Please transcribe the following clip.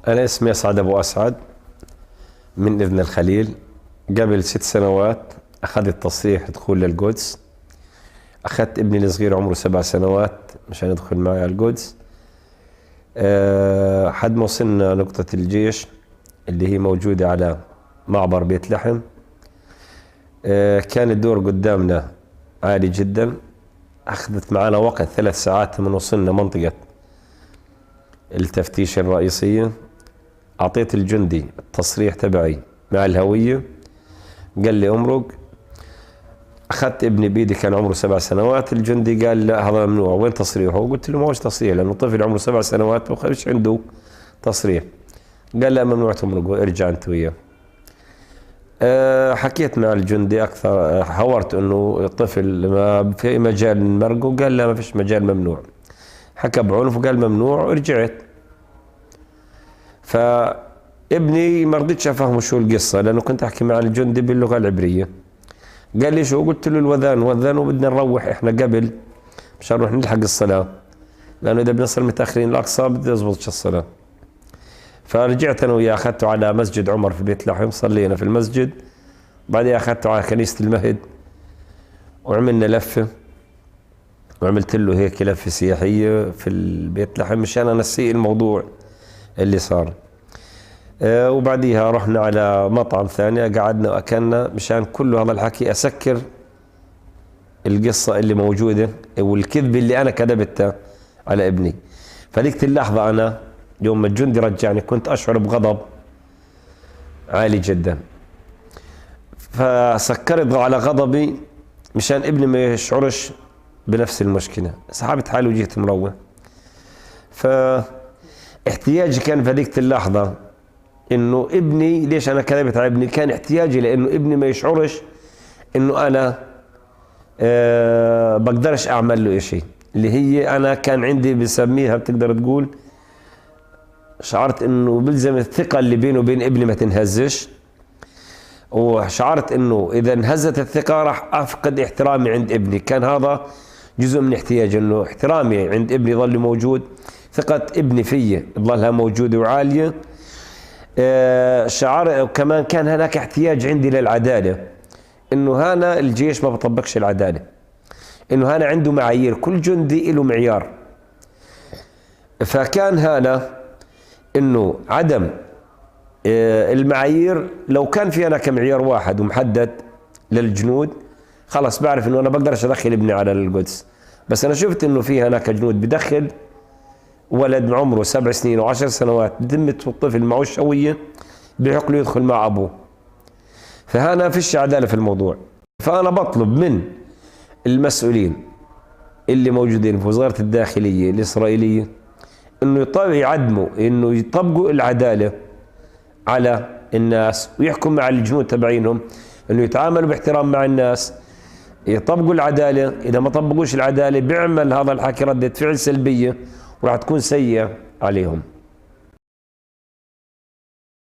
أنا اسمي أسعد أبو أسعد من إذن الخليل. قبل 6 سنوات أخذت تصريح دخول للقدس. أخذت ابني الصغير عمره 7 سنوات مشان يدخل معي على القدس. حد ما وصلنا نقطة الجيش اللي هي موجودة على معبر بيت لحم. كان الدور قدامنا عالي جدا، أخذت معنا وقت 3 ساعات من وصلنا منطقة التفتيش الرئيسية. أعطيت الجندي التصريح تبعي مع الهوية، قال لي امرق. أخذت ابني بيدي كان عمره 7 سنوات. الجندي قال لا هذا ممنوع، وين تصريحه؟ قلت له ما هوش تصريح لأنه طفل عمره 7 سنوات وخش عنده تصريح. قال لا ممنوع تمرق، ارجع أنت وياه. حكيت مع الجندي أكثر، حورت إنه الطفل ما في مجال نمرقه، قال لا ما فيش مجال، ممنوع. حكى بعنف وقال ممنوع، ورجعت. فابني ما رضيتش افهمه شو القصه لانه كنت احكي مع الجندي باللغه العبريه. قال لي شو؟ قلت له الوذان وبدنا نروح احنا قبل مشان نروح نلحق الصلاه، لانه اذا بنصل متاخرين الاقصى بدي يزبطش الصلاه. فرجعت انا وياه، اخذته على مسجد عمر في بيت لحم، صلينا في المسجد، بعدين اخذته على كنيسه المهد وعملنا لفه، وعملت له هيك لفه سياحيه في البيت لحم مشان انسيه الموضوع اللي صار. وبعديها رحنا على مطعم ثاني، قعدنا واكلنا مشان كل هذا الحكي اسكر القصه اللي موجوده والكذب اللي انا كذبتها على ابني. فذيك اللحظه انا يوم ما الجندي رجعني كنت اشعر بغضب عالي جدا، فسكرت على غضبي مشان ابني ما يشعرش بنفس المشكله. سحبت حالي وجيت مروح. احتياجي كان في هذيك اللحظة انه ابني، ليش انا كذبت على ابني؟ كان احتياجي لانه ابني ما يشعرش انه انا بقدرش اعمل له اشي، اللي هي انا كان عندي بسميها بتقدر تقول شعرت انه بلزم الثقة اللي بينه وبين ابني ما تنهزش، وشعرت انه اذا انهزت الثقة راح افقد احترامي عند ابني. كان هذا جزء من احتياجي، انه احترامي عند ابني يظل موجود، ثقة ابني فيي تظلها موجودة وعالية. شعر كمان كان هناك احتياج عندي للعدالة، انه هنا الجيش ما بطبقش العدالة، انه هنا عنده معايير، كل جندي له معيار. فكان هنا انه عدم المعايير، لو كان في هناك معيار واحد ومحدد للجنود خلاص بعرف انه انا بقدرش ادخل ابني على القدس. بس انا شفت انه في هناك جنود بدخل ولد عمره 7 سنين و10 سنوات، ذمة الطفل معوش هوية، بحق له يدخل مع أبوه. فهنا فيش عدالة في الموضوع. فأنا بطلب من المسؤولين اللي موجودين في وزارة الداخلية الإسرائيلية إنه يعدموا، إنه يطبقوا العدالة على الناس، ويحكم مع الجنود تبعينهم إنه يتعاملوا باحترام مع الناس، يطبقوا العدالة. إذا ما طبقوش العدالة بيعمل هذا الحكي ردة فعل سلبية وراح تكون سيئة عليهم.